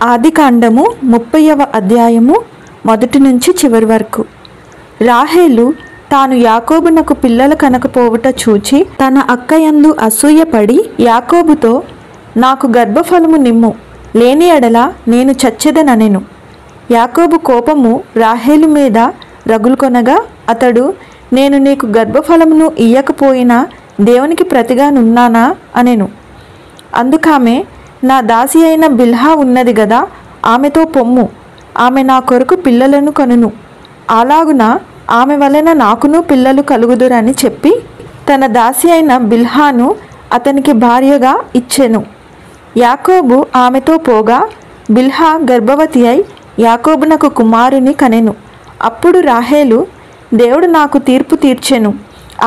ఆదికాండము 30వ అధ్యాయము మొదటి నుంచి చివరి వరకు. రాహేలు తాను యాకోబునకు పిల్లలు కనకపోవుట చూచి తన అక్కయందు అసూయపడి యాకోబుతో, నాకు గర్భఫలము నిమ్ము, లేని ఎడల నేను చచ్చెదనెను. యాకోబు కోపము రాహేలు మీద రగులుకొనగా అతడు, నేను నీకు గర్భఫలమును ఇయ్యకపోయినా దేవునికి ప్రతిగా నున్నానా అనెను. అందుకామె, నా దాసి అయిన బిల్హా ఉన్నది గదా, ఆమెతో పొమ్ము, ఆమె నా కొరకు పిల్లలను కనును, అలాగున ఆమె వలన నాకును పిల్లలు కలుగుదురని చెప్పి తన దాసి అయిన బిల్హాను అతనికి భార్యగా ఇచ్చెను. యాకోబు ఆమెతో పోగా బిల్హా గర్భవతి అయి యాకోబునకు కుమారుని కనెను. అప్పుడు రాహేలు, దేవుడు నాకు తీర్పు తీర్చెను,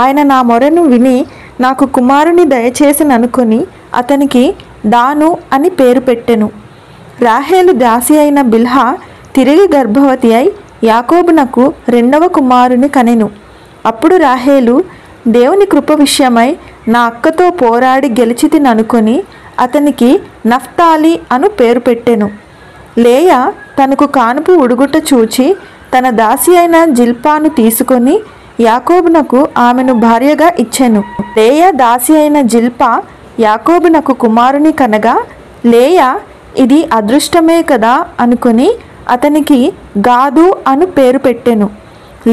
ఆయన నా మొరను విని నాకు కుమారుని దయచేసిననుకొని అతనికి దాను అని పేరు పెట్టెను. రాహేలు దాసి అయిన బిల్హా తిరిగి గర్భవతి అయి యాకోబునకు 2వ కుమారుని కనెను. అప్పుడు రాహేలు, దేవుని కృప విషయమై నా అక్కతో పోరాడి గెలిచితిననుకొని అతనికి నఫ్తాలి అను పేరు పెట్టెను. లేయా తనకు కానుపు ఉడుగుట చూచి తన దాసి అయిన జిల్పాను తీసుకొని యాకోబునకు ఆమెను భార్యగా ఇచ్చెను. లేయా దాసి అయిన జిల్పా యాకోబునకు కుమారుని కనగా లేయా ఇది అదృష్టమే కదా అనుకుని అతనికి గాదు అను పేరు పెట్టెను.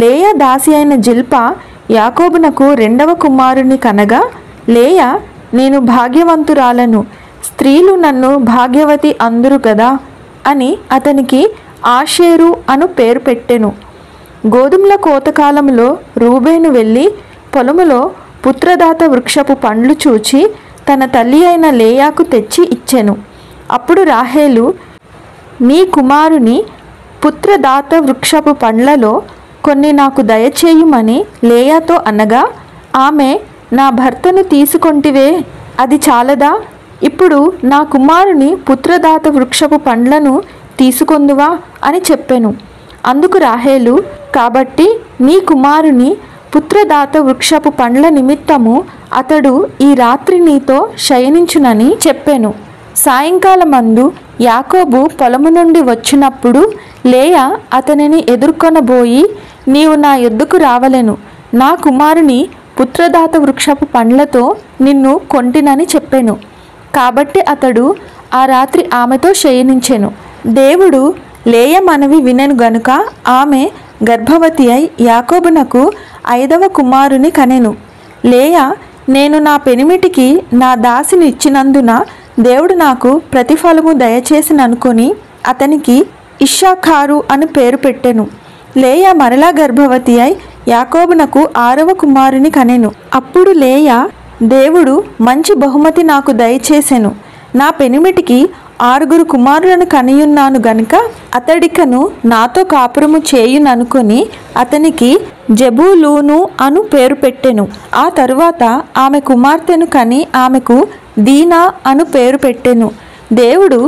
లేయా దాసి అయిన జిల్పా యాకోబునకు 2వ కుమారుని కనగా లేయా, నేను భాగ్యవంతురాలను, స్త్రీలు నన్ను భాగ్యవతి అందురు కదా అని అతనికి ఆషేరు అను పేరు పెట్టెను. గోధుమల కోతకాలంలో రూబేను వెళ్ళి పొలములో పుత్రదాత వృక్షపు పండ్లు చూచి తన తల్లి అయిన లేయాకు తెచ్చి ఇచ్చెను. అప్పుడు రాహేలు, నీ కుమారుని పుత్రదాత వృక్షపు పండ్లలో కొన్ని నాకు దయచేయుమని లేయాతో అనగా ఆమె, నా భర్తను తీసుకొంటివే, అది చాలదా? ఇప్పుడు నా కుమారుని పుత్రదాత వృక్షపు పండ్లను తీసుకొందువా అని చెప్పెను. అందుకు రాహేలు, కాబట్టి నీ కుమారుని పుత్రదాత వృక్షపు పండ్ల నిమిత్తము అతడు ఈ రాత్రి నీతో శయనించునని చెప్పెను. సాయంకాలమందు యాకోబు పొలము నుండి వచ్చినప్పుడు లేయా అతనిని ఎదుర్కొనబోయి, నీవు నా యొద్దకు రావలెను, నా కుమారుని పుత్రదాత వృక్షపు పండ్లతో నిన్ను కొంటినని చెప్పెను. కాబట్టి అతడు ఆ రాత్రి ఆమెతో శయనించెను. దేవుడు లేయ మనవి వినెను గనుక ఆమె గర్భవతి అయి యాకోబునకు 5వ కుమారుని కనెను. లేయా, నేను నా పెనిమిటికి నా దాసిని ఇచ్చినందున దేవుడు నాకు ప్రతిఫలము దయచేసిననుకొని అతనికి ఇశ్శాఖారు అని పేరు పెట్టెను. లేయా మరలా గర్భవతి అయి యాకోబునకు 6వ కుమారుని కనెను. అప్పుడు లేయా, దేవుడు మంచి బహుమతి నాకు దయచేసెను, నా పెనిమిటికి 6 కుమారులను కనియున్నాను గనుక అతడికను నాతో కాపురము చేయుననుకొని అతనికి జెబూలూను అను పేరు పెట్టెను. ఆ తరువాత ఆమె కుమార్తెను కని ఆమెకు దీనా అను పేరు పెట్టెను. దేవుడు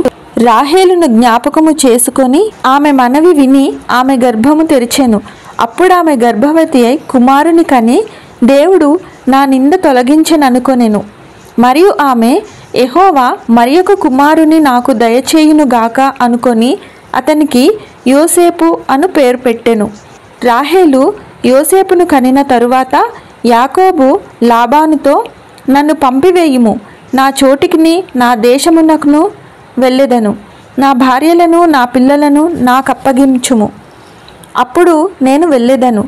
రాహేలును జ్ఞాపకము చేసుకొని ఆమె మనవి విని ఆమె గర్భము తెరిచెను. అప్పుడు ఆమె గర్భవతి అయి కుమారుని కని దేవుడు నా నింద తొలగించెననుకొనెను. మరియు ఆమె, యెహోవా మరియొక కుమారుని నాకు దయచేయునుగాక అనుకొని అతనికి యోసేపు అను పేరు పెట్టెను. రాహేలు యోసేపును కనిన తరువాత యాకోబు లాబానుతో, నన్ను పంపివేయుము, నా చోటికిని నా దేశమునకును వెళ్ళెదను, నా భార్యలను నా పిల్లలను నాకప్పగించుము, అప్పుడు నేను వెళ్ళెదను,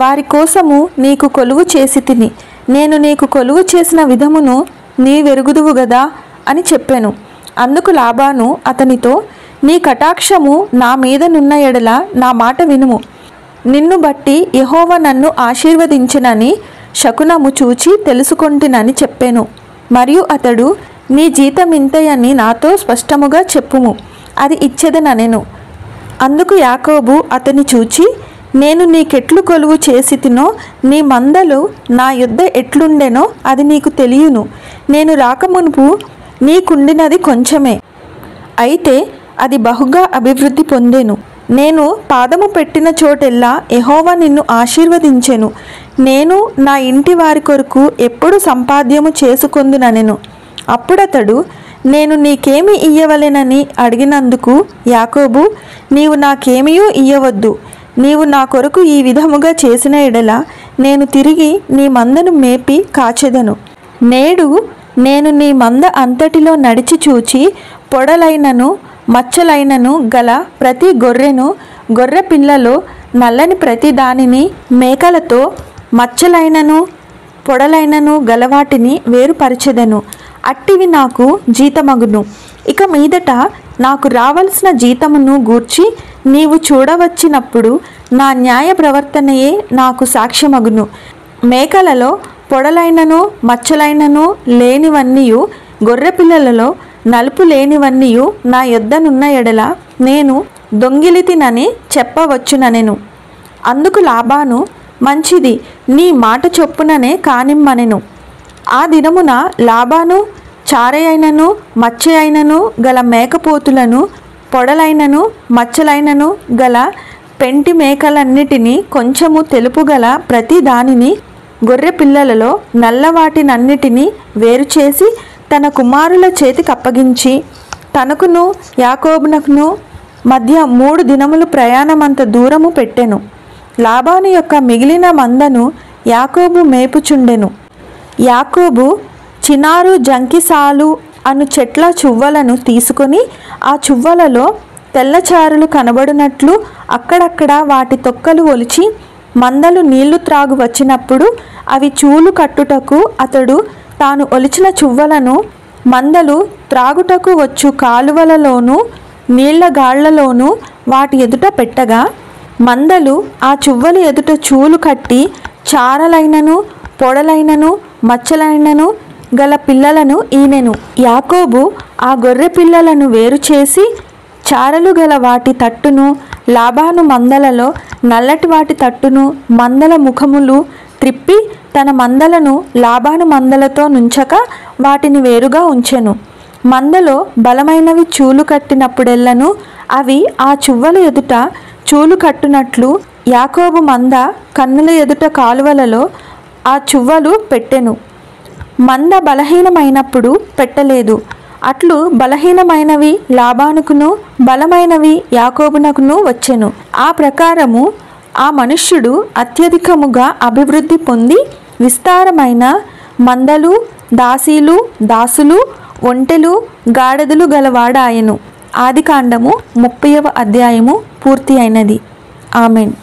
వారి కోసము నీకు కొలువు చేసి తిని, నేను నీకు కొలువు చేసిన విధమును నీవెరుగుదువు గదా అని చెప్పెను. అందుకు లాబాను అతనితో, నీ కటాక్షము నా మీద నున్న ఎడల నా మాట వినుము, నిన్ను బట్టి యెహోవా నన్ను ఆశీర్వదించెనని శకునము చూచి తెలుసుకొంటినని చెప్పెను. మరియు అతడు, నీ జీతం ఇంతయని నాతో స్పష్టముగా చెప్పుము, అది ఇచ్చెదనెను. అందుకు యాకోబు అతని చూచి, నేను నీకెట్లు కొలువు చేసి తినో నీ మందలు నా యొద్ద ఎట్లుండెనో అది నీకు తెలియను. నేను రాకమునుపు నీకుండినది కొంచెమే, అయితే అది బహుగా అభివృద్ధి పొందెను. నేను పాదము పెట్టిన చోటెల్లా యెహోవా నిన్ను ఆశీర్వదించెను. నేను నా ఇంటి వారి కొరకు ఎప్పుడు సంపాద్యము చేసుకొందుననెను. అప్పుడతడు, నేను నీకేమి ఇయ్యవలెనని అడిగినందుకు యాకోబు, నీవు నాకేమీ ఇయ్యవద్దు, నీవు నా కొరకు ఈ విధముగా చేసిన ఎడల నేను తిరిగి నీ మందను మేపి కాచెదను. నేడు నేను నీ మంద అంతటిలో నడిచి చూచి పొడలైనను మచ్చలైనను గల ప్రతి గొర్రెను, గొర్రె పిల్లలో నల్లని ప్రతి దానిని, మేకలతో మచ్చలైనను పొడలైనను గలవాటిని వేరుపరచెదను. అట్టివి నాకు జీతమగును. ఇక మీదట నాకు రావలసిన జీతమును గూర్చి నీవు చూడవచ్చినప్పుడు నా న్యాయ ప్రవర్తనయే నాకు సాక్ష్యమగును. మేకలలో పొడలైనను మచ్చలైనను లేనివన్నీయు, గొర్రె పిల్లలలో నలుపు లేనివన్నీయు నా యొద్దనున్న ఎడల నేను దొంగిలితినని చెప్పవచ్చుననెను. అందుకు లాబాను, మంచిది, నీ మాట చొప్పుననే కానిమ్మనెను. ఆ దినమున లాబాను చారయైనను మచ్చయైనను గల మేకపోతులను, పొడలైనను మచ్చలైనను గల పెంటి మేకలన్నిటినీ, కొంచెము తెలుపు గల ప్రతి దానిని, గొర్రె పిల్లలలో నల్లవాటినన్నిటినీ వేరుచేసి తన కుమారుల చేతికి అప్పగించి తనకును యాకోబునకును మధ్య 3 దినములు ప్రయాణమంత దూరము పెట్టెను. లాబాను యొక్క మిగిలిన మందను యాకోబు మేపుచుండెను. యాకోబు చినారు జంకిసాలు అను చెట్ల చువ్వలను తీసుకొని ఆ చువ్వలలో తెల్లచారులు కనబడినట్లు అక్కడక్కడ వాటి తొక్కలు ఒలిచి మందలు నీళ్లు త్రాగు వచ్చినప్పుడు అవి చూలు కట్టుటకు అతడు తాను ఒలిచిన చువ్వలను మందలు త్రాగుటకు వచ్చు కాలువలలోనూ నీళ్లగాళ్లలోనూ వాటి ఎదుట పెట్టగా మందలు ఆ చువ్వలు ఎదుట చూలు కట్టి చారలైనను పొడలైనను మచ్చలైనను గల పిల్లలను ఈనెను. యాకోబు ఆ గొర్రె పిల్లలను వేరు చేసి చారలు గల వాటి తట్టును, లాబాను మందలలో నల్లటి వాటి తట్టును, మందల ముఖములు త్రిప్పి తన మందలను లాబాను మందలతో నుంచక వాటిని వేరుగా ఉంచెను. మందలో బలమైనవి చూలు కట్టినప్పుడెల్లను అవి ఆ చువ్వల ఎదుట చూలు కట్టునట్లు యాకోబు మంద కన్నుల ఎదుట కాలువలలో ఆ చువ్వలు పెట్టెను. మంద బలహీనమైనప్పుడు పెట్టలేదు. అట్లు బలహీనమైనవి లాబానుకును బలమైనవి యాకోబునకును వచ్చెను. ఆ ప్రకారము ఆ మనుష్యుడు అత్యధికముగా అభివృద్ధి పొంది విస్తారమైన మందలు, దాసీలు, దాసులు, ఒంటెలు, గాడిదలు గలవాడాయెను. ఆదికాండము 30వ అధ్యాయము పూర్తి అయినది. ఆమెన్.